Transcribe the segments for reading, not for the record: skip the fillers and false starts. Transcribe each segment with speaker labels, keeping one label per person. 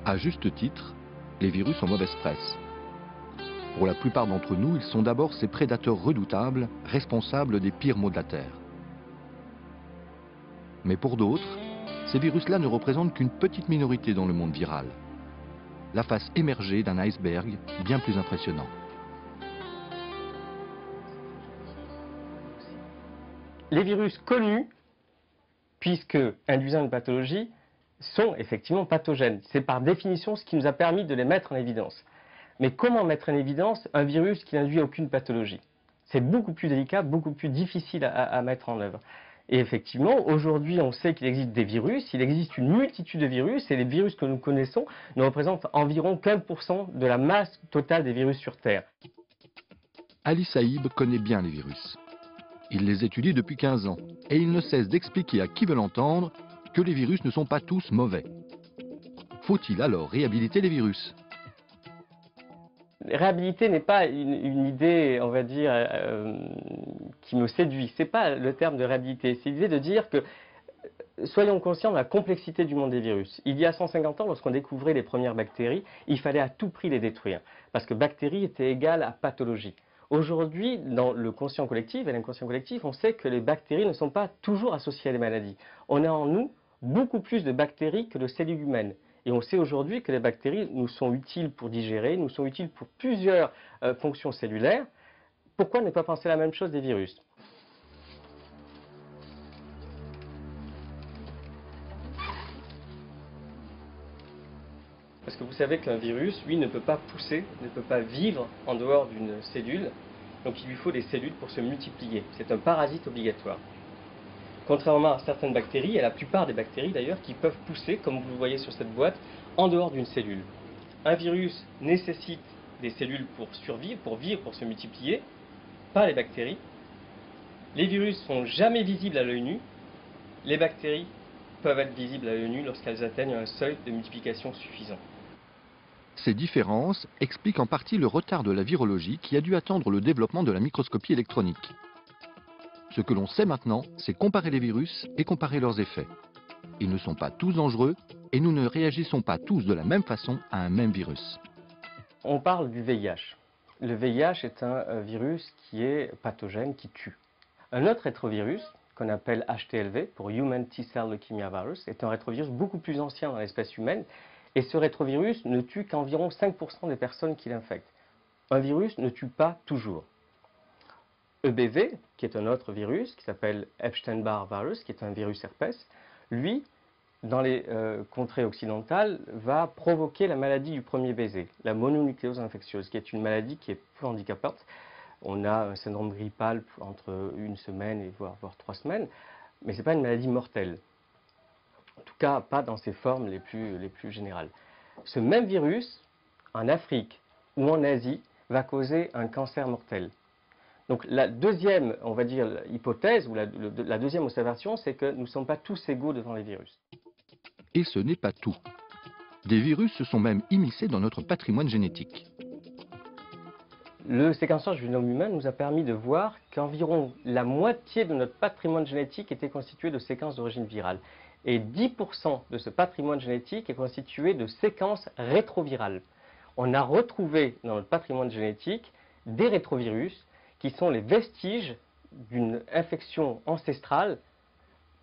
Speaker 1: À juste titre, les virus ont mauvaise presse. Pour la plupart d'entre nous, ils sont d'abord ces prédateurs redoutables, responsables des pires maux de la Terre. Mais pour d'autres, ces virus-là ne représentent qu'une petite minorité dans le monde viral. La face émergée d'un iceberg bien plus impressionnant.
Speaker 2: Les virus connus, puisque induisant une pathologie, sont effectivement pathogènes. C'est par définition ce qui nous a permis de les mettre en évidence. Mais comment mettre en évidence un virus qui n'induit aucune pathologie? C'est beaucoup plus délicat, beaucoup plus difficile à mettre en œuvre. Et effectivement, aujourd'hui, on sait qu'il existe des virus, il existe une multitude de virus, et les virus que nous connaissons ne représentent environ 15% de la masse totale des virus sur Terre.
Speaker 1: Ali Saïb connaît bien les virus. Il les étudie depuis 15 ans, et il ne cesse d'expliquer à qui veut l'entendre que les virus ne sont pas tous mauvais. Faut-il alors réhabiliter les virus?
Speaker 2: Réhabiliter n'est pas une idée, on va dire, qui me séduit. Ce n'est pas le terme de réhabiliter. C'est l'idée de dire que soyons conscients de la complexité du monde des virus. Il y a 150 ans, lorsqu'on découvrait les premières bactéries, il fallait à tout prix les détruire. Parce que bactérie était égale à pathologie. Aujourd'hui, dans le conscient collectif et l'inconscient collectif, on sait que les bactéries ne sont pas toujours associées à des maladies. On a en nous beaucoup plus de bactéries que de cellules humaines. Et on sait aujourd'hui que les bactéries nous sont utiles pour digérer, nous sont utiles pour plusieurs fonctions cellulaires. Pourquoi ne pas penser la même chose des virus? Parce que vous savez qu'un virus, lui, ne peut pas pousser, ne peut pas vivre en dehors d'une cellule. Donc il lui faut des cellules pour se multiplier. C'est un parasite obligatoire. Contrairement à certaines bactéries, et à la plupart des bactéries d'ailleurs, qui peuvent pousser, comme vous le voyez sur cette boîte, en dehors d'une cellule. Un virus nécessite des cellules pour survivre, pour vivre, pour se multiplier, pas les bactéries. Les virus sont jamais visibles à l'œil nu. Les bactéries peuvent être visibles à l'œil nu lorsqu'elles atteignent un seuil de multiplication suffisant.
Speaker 1: Ces différences expliquent en partie le retard de la virologie qui a dû attendre le développement de la microscopie électronique. Ce que l'on sait maintenant, c'est comparer les virus et comparer leurs effets. Ils ne sont pas tous dangereux et nous ne réagissons pas tous de la même façon à un même virus.
Speaker 2: On parle du VIH. Le VIH est un virus qui est pathogène, qui tue. Un autre rétrovirus, qu'on appelle HTLV, pour Human T-Cell Leukemia Virus, est un rétrovirus beaucoup plus ancien dans l'espèce humaine. Et ce rétrovirus ne tue qu'environ 5% des personnes qui l'infectent. Un virus ne tue pas toujours. EBV, qui est un autre virus, qui s'appelle Epstein-Barr virus, qui est un virus herpès, lui, dans les contrées occidentales, va provoquer la maladie du premier baiser, la mononucléose infectieuse, qui est une maladie qui est peu handicapante. On a un syndrome grippal entre 1 semaine et voire 3 semaines, mais ce n'est pas une maladie mortelle. En tout cas, pas dans ses formes les plus générales. Ce même virus, en Afrique ou en Asie, va causer un cancer mortel. Donc la deuxième, on va dire, hypothèse, ou la deuxième observation, c'est que nous ne sommes pas tous égaux devant les virus.
Speaker 1: Et ce n'est pas tout. Des virus se sont même immiscés dans notre patrimoine génétique.
Speaker 2: Le séquençage du génome humain nous a permis de voir qu'environ la moitié de notre patrimoine génétique était constitué de séquences d'origine virale. Et 10% de ce patrimoine génétique est constitué de séquences rétrovirales. On a retrouvé dans notre patrimoine génétique des rétrovirus qui sont les vestiges d'une infection ancestrale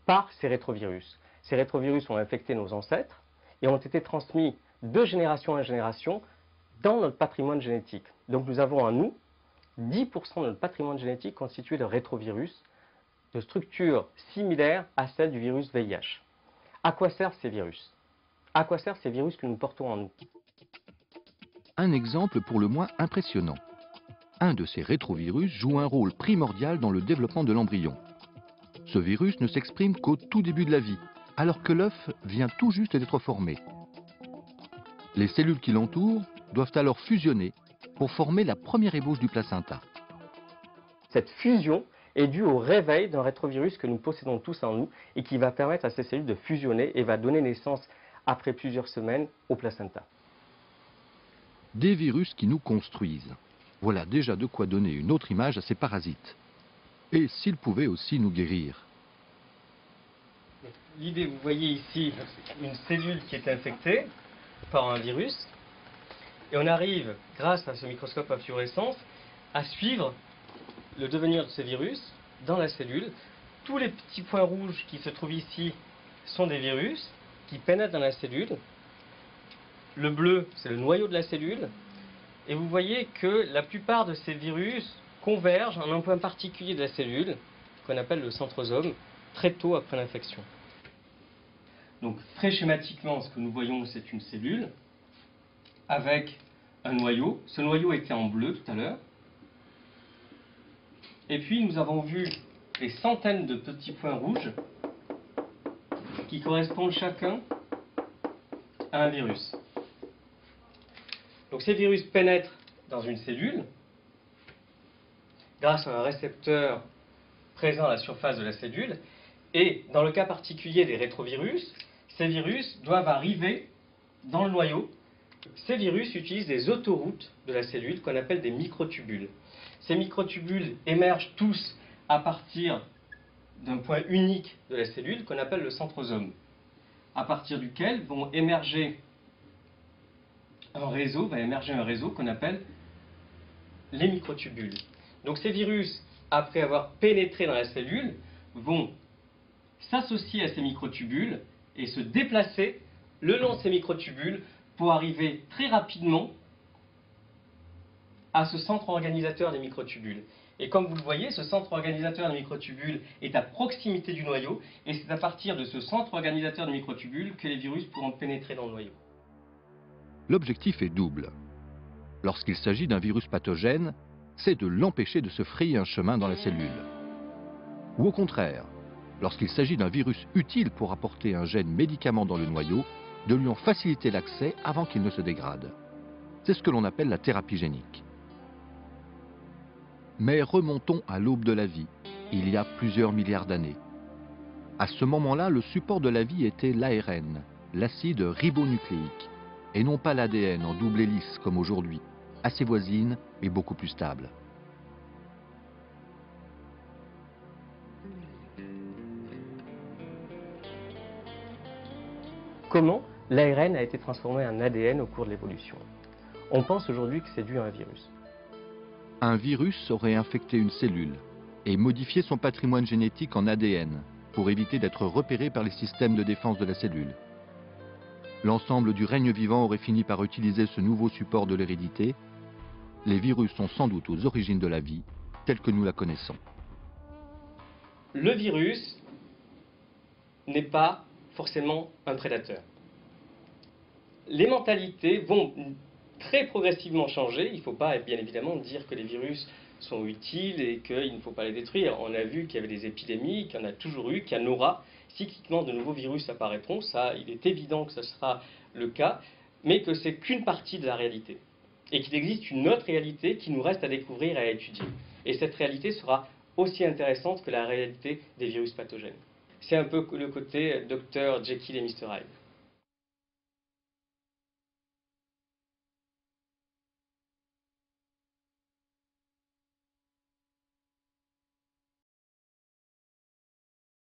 Speaker 2: par ces rétrovirus. Ces rétrovirus ont infecté nos ancêtres et ont été transmis de génération en génération dans notre patrimoine génétique. Donc nous avons en nous 10% de notre patrimoine génétique constitué de rétrovirus, de structures similaires à celles du virus VIH. À quoi servent ces virus? À quoi servent ces virus que nous portons en nous?
Speaker 1: Un exemple pour le moins impressionnant. Un de ces rétrovirus joue un rôle primordial dans le développement de l'embryon. Ce virus ne s'exprime qu'au tout début de la vie, alors que l'œuf vient tout juste d'être formé. Les cellules qui l'entourent doivent alors fusionner pour former la première ébauche du placenta.
Speaker 2: Cette fusion est due au réveil d'un rétrovirus que nous possédons tous en nous et qui va permettre à ces cellules de fusionner et va donner naissance, après plusieurs semaines, au placenta.
Speaker 1: Des virus qui nous construisent. Voilà déjà de quoi donner une autre image à ces parasites. Et s'ils pouvaient aussi nous guérir.
Speaker 2: L'idée, vous voyez ici une cellule qui est infectée. par un virus. Et on arrive, grâce à ce microscope à fluorescence, à suivre le devenir de ces virus dans la cellule. Tous les petits points rouges qui se trouvent ici sont des virus qui pénètrent dans la cellule. Le bleu, c'est le noyau de la cellule. Et vous voyez que la plupart de ces virus convergent en un point particulier de la cellule, qu'on appelle le centrosome, très tôt après l'infection. Donc très schématiquement, ce que nous voyons, c'est une cellule avec un noyau. Ce noyau était en bleu tout à l'heure. Et puis nous avons vu des centaines de petits points rouges qui correspondent chacun à un virus. Donc ces virus pénètrent dans une cellule grâce à un récepteur présent à la surface de la cellule. Et dans le cas particulier des rétrovirus, ces virus doivent arriver dans le noyau. Ces virus utilisent des autoroutes de la cellule qu'on appelle des microtubules. Ces microtubules émergent tous à partir d'un point unique de la cellule qu'on appelle le centrosome, à partir duquel va émerger un réseau qu'on appelle les microtubules. Donc ces virus, après avoir pénétré dans la cellule, vont s'associer à ces microtubules et se déplacer le long de ces microtubules pour arriver très rapidement à ce centre organisateur des microtubules. Et comme vous le voyez, ce centre organisateur des microtubules est à proximité du noyau, et c'est à partir de ce centre organisateur des microtubules que les virus pourront pénétrer dans le noyau.
Speaker 1: L'objectif est double. Lorsqu'il s'agit d'un virus pathogène, c'est de l'empêcher de se frayer un chemin dans la cellule. Ou au contraire, lorsqu'il s'agit d'un virus utile pour apporter un gène médicament dans le noyau, de lui en faciliter l'accès avant qu'il ne se dégrade. C'est ce que l'on appelle la thérapie génique. Mais remontons à l'aube de la vie, il y a plusieurs milliards d'années. À ce moment-là, le support de la vie était l'ARN, l'acide ribonucléique, et non pas l'ADN en double hélice comme aujourd'hui, assez voisine et beaucoup plus stable.
Speaker 2: Comment l'ARN a été transformé en ADN au cours de l'évolution? On pense aujourd'hui que c'est dû à un virus.
Speaker 1: Un virus aurait infecté une cellule et modifié son patrimoine génétique en ADN pour éviter d'être repéré par les systèmes de défense de la cellule. L'ensemble du règne vivant aurait fini par utiliser ce nouveau support de l'hérédité. Les virus sont sans doute aux origines de la vie, telle que nous la connaissons.
Speaker 2: Le virus n'est pas forcément un prédateur. Les mentalités vont très progressivement changer. Il ne faut pas bien évidemment dire que les virus sont utiles et qu'il ne faut pas les détruire. On a vu qu'il y avait des épidémies, qu'il y en a toujours eu, qu'il y en aura. Cycliquement, de nouveaux virus apparaîtront. Ça, il est évident que ce sera le cas, mais que c'est qu'une partie de la réalité. Et qu'il existe une autre réalité qui nous reste à découvrir et à étudier. Et cette réalité sera aussi intéressante que la réalité des virus pathogènes. C'est un peu le côté Dr Jekyll et Mr Hyde.